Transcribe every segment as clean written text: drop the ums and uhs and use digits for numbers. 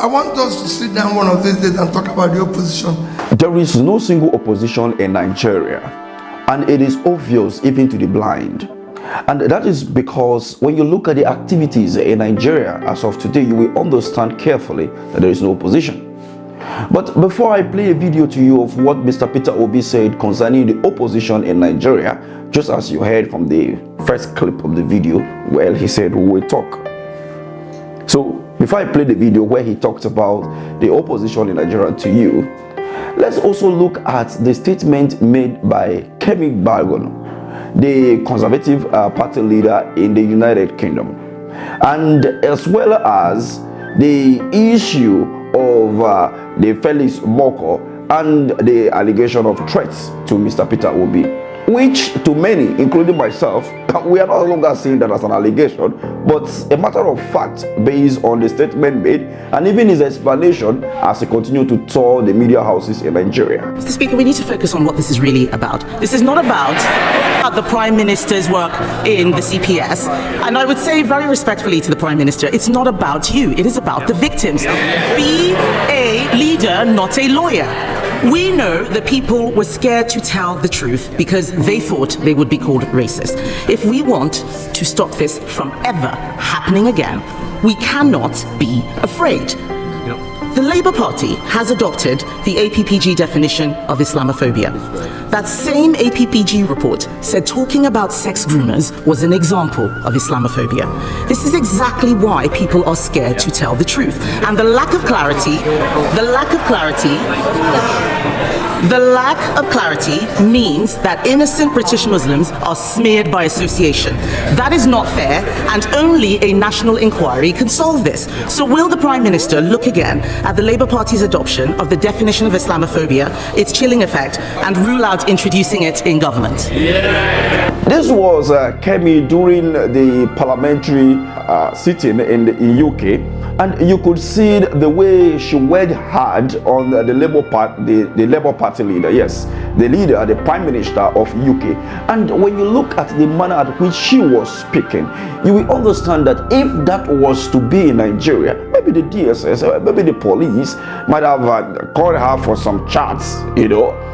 I want us to sit down one of these days and talk about the opposition. There is no single opposition in Nigeria, and it is obvious even to the blind. And that is because when you look at the activities in Nigeria as of today, you will understand carefully that there is no opposition. But before I play a video to you of what Mr. Peter Obi said concerning the opposition in Nigeria, just as you heard from the first clip of the video, well, he said we will talk. So before I play the video where he talked about the opposition in Nigeria to you, let's also look at the statement made by Kemi Bagon, the Conservative Party leader in the United Kingdom, and as well as the issue of the Felix Moko and the allegation of threats to Mr. Peter Obi, which to many, including myself, we are no longer seeing that as an allegation, but a matter of fact based on the statement made and even his explanation as he continued to tour the media houses in Nigeria. Mr. Speaker, we need to focus on what this is really about. This is not about the Prime Minister's work in the CPS, and I would say very respectfully to the Prime Minister, it's not about you, it is about the victims. Be a leader, not a lawyer. We know that people were scared to tell the truth because they thought they would be called racist. If we want to stop this from ever happening again, we cannot be afraid. The Labour Party has adopted the APPG definition of Islamophobia. That same APPG report said talking about sex groomers was an example of Islamophobia. This is exactly why people are scared to tell the truth. And the lack of clarity means that innocent British Muslims are smeared by association. That is not fair, and only a national inquiry can solve this. So will the Prime Minister look again at the Labour Party's adoption of the definition of Islamophobia, its chilling effect, and rule out introducing it in government? This was Kemi during the parliamentary sitting in the UK, and you could see the way she went hard on the Labour Party leader, yes, the leader, the Prime Minister of UK. And when you look at the manner at which she was speaking, you will understand that if that was to be in Nigeria, maybe the DSS, maybe the police might have called her for some chats, you know.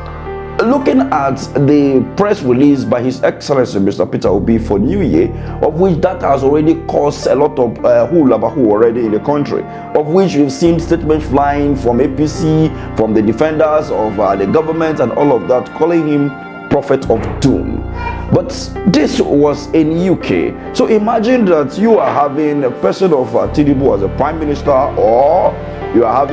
Looking at the press release by His Excellency Mr. Peter Obi for New Year, of which that has already caused a lot of hula-bahu already in the country, of which we've seen statements flying from APC, from the defenders of the government and all of that, calling him prophet of doom. But this was in UK. So imagine that you are having a person of Tinubu as a prime minister, or you are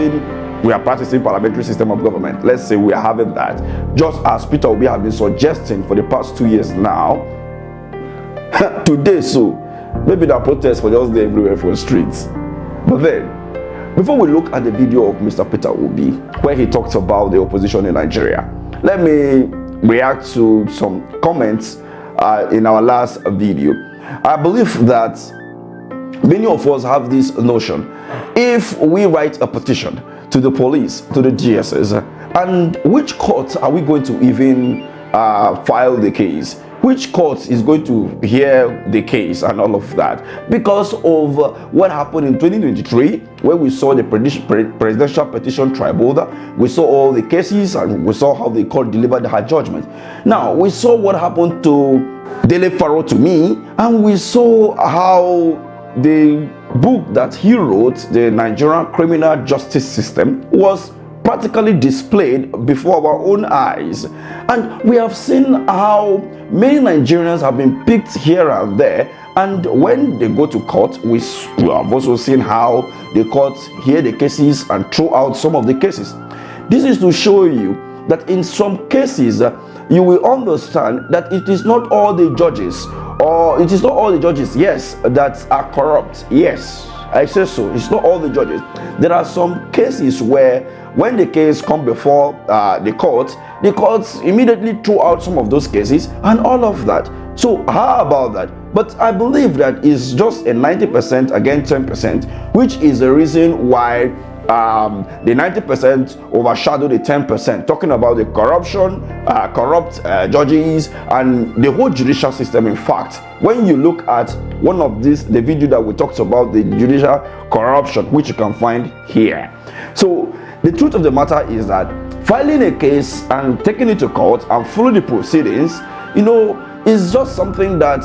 we are practicing parliamentary system of government. Let's say we are having that, just as Peter Obi has been suggesting for the past 2 years now. Today, so maybe the protests were just there everywhere for the streets. But then, before we look at the video of Mr. Peter Obi, where he talks about the opposition in Nigeria, let me react to some comments in our last video. I believe that many of us have this notion: if we write a petition to the police, to the DSS, and which court are we going to even file the case? Which court is going to hear the case and all of that? Because of what happened in 2023, where we saw the Presidential Petition Tribunal, we saw all the cases and we saw how the court delivered her judgment. Now, we saw what happened to Dele Faro to me, and we saw how the book that he wrote, the Nigerian Criminal Justice System, was practically displayed before our own eyes. And we have seen how many Nigerians have been picked here and there, and when they go to court, we have also seen how the courts hear the cases and throw out some of the cases. This is to show you that in some cases, you will understand that it is not all the judges, yes, that are corrupt. Yes, I say so. It's not all the judges. There are some cases where when the case comes before the courts immediately throw out some of those cases and all of that. So how about that? But I believe that it's just a 90% against 10%, which is the reason why the 90% overshadow the 10%, talking about the corruption, corrupt judges, and the whole judicial system. In fact, when you look at one of these, the video that we talked about, the judicial corruption, which you can find here. So the truth of the matter is that filing a case and taking it to court and following the proceedings, is just something that,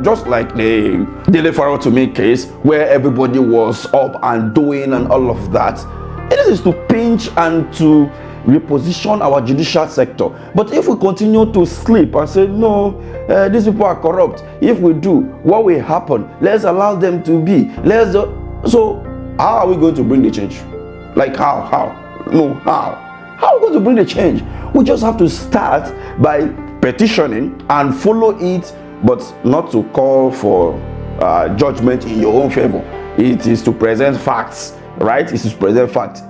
just like the Daily Pharaoh to me case, where everybody was up and doing and all of that. It is to pinch and to reposition our judicial sector. But if we continue to sleep and say, no, these people are corrupt, if we do, what will happen? Let's allow them to be. So how are we going to bring the change? Like how? How are we going to bring the change? We just have to start by petitioning and follow it, but not to call for judgment in your own favor. It is to present facts, right? It is to present facts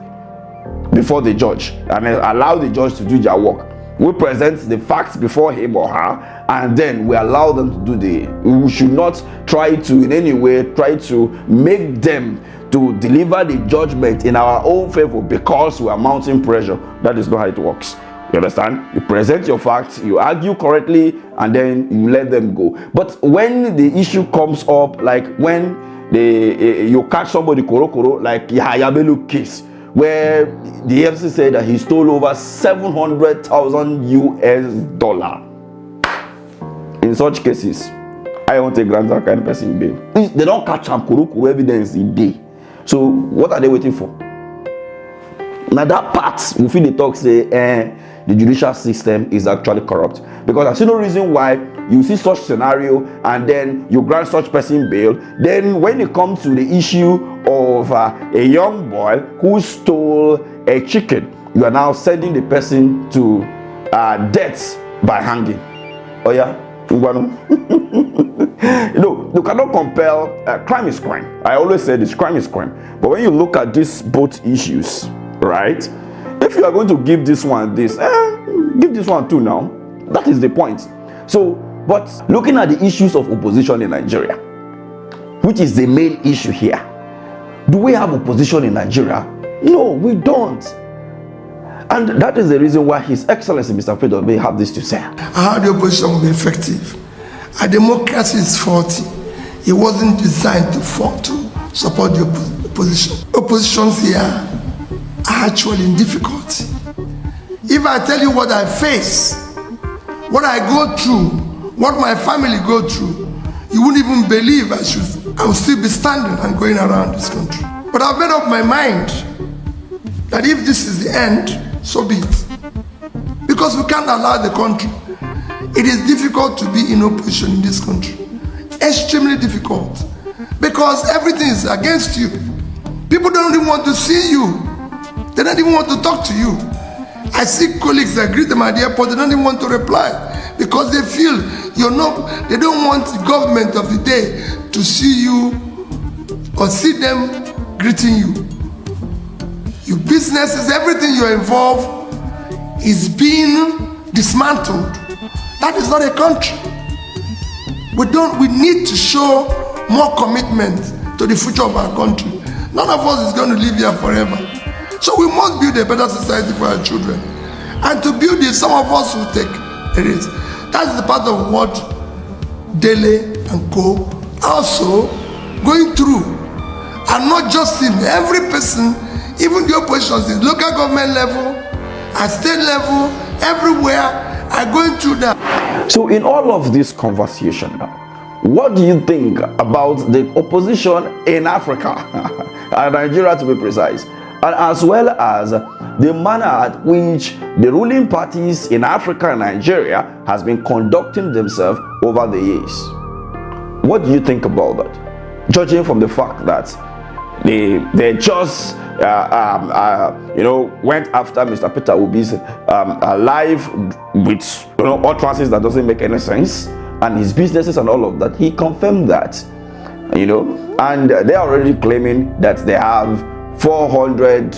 before the judge and allow the judge to do their work. We present the facts before him or her, and then we allow them to do we should not try to in any way try to make them to deliver the judgment in our own favor because we are mounting pressure. That is not how it works. You understand? You present your facts, you argue correctly, and then you let them go. But when the issue comes up, like when you catch somebody koro, like Yahaya Bello case, where the FCC said that he stole over $700,000 US. In such cases, I won't take grant that kind of person bail. They don't catch him koro evidence in day. So what are they waiting for? Now that part, we feel the talk say, the judicial system is actually corrupt, because I see no reason why you see such scenario and then you grant such person bail. Then when it comes to the issue of a young boy who stole a chicken, you are now sending the person to death by hanging. Oh yeah, you cannot compel. Crime is crime. I always say this: crime is crime. But when you look at these both issues, right? If you are going to give this one this, give this one too now. That is the point. So, but looking at the issues of opposition in Nigeria, which is the main issue here, do we have opposition in Nigeria? No, we don't. And that is the reason why His Excellency Mr. Pedro may have this to say. How the opposition will be effective? A democracy is faulty. It wasn't designed to support the opposition. Oppositions here are actually in difficulty. If I tell you what I face, what I go through, what my family go through, you wouldn't even believe I will still be standing and going around this country. But I've made up my mind that if this is the end, so be it. Because we can't allow the country. It is difficult to be in opposition in this country. Extremely difficult. Because everything is against you. People don't even want to see you. They don't even want to talk to you. I see colleagues that greet them at the airport, they don't even want to reply because they feel they don't want the government of the day to see you or see them greeting you. Your businesses, everything you're involved is being dismantled. That is not a country. We need to show more commitment to the future of our country. None of us is going to live here forever. So we must build a better society for our children. And to build it, some of us will take a risk. That's the part of what Dele and Co. also going through. And not just him, every person, even the oppositions, the local government level, at state level, everywhere, are going through that. So in all of this conversation now, what do you think about the opposition in Africa, and Nigeria to be precise? And as well as the manner at which the ruling parties in Africa and Nigeria has been conducting themselves over the years. What do you think about that? Judging from the fact that they just went after Mr. Peter Obi's life with utterances that doesn't make any sense, and his businesses and all of that. He confirmed that, and they are already claiming that they have 400.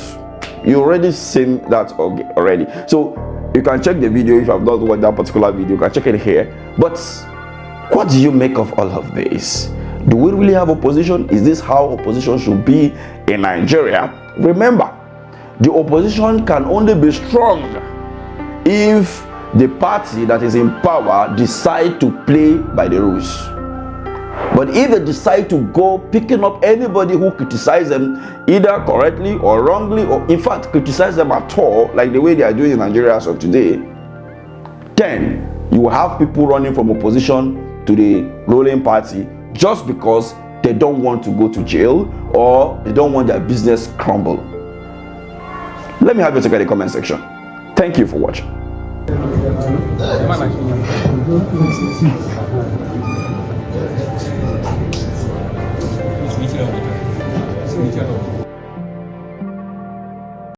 You already seen that already, so you can check the video. If you have not watched that particular video, you can check it here. But what do you make of all of this? Do we really have opposition? Is this how opposition should be in Nigeria? Remember, the opposition can only be strong if the party that is in power decide to play by the rules. But if they decide to go picking up anybody who criticizes them either correctly or wrongly, or in fact criticize them at all, like the way they are doing in Nigeria as of today, then you will have people running from opposition to the ruling party just because they don't want to go to jail or they don't want their business crumble. Let me have you take a look at the comment section. Thank you for watching. Meet you.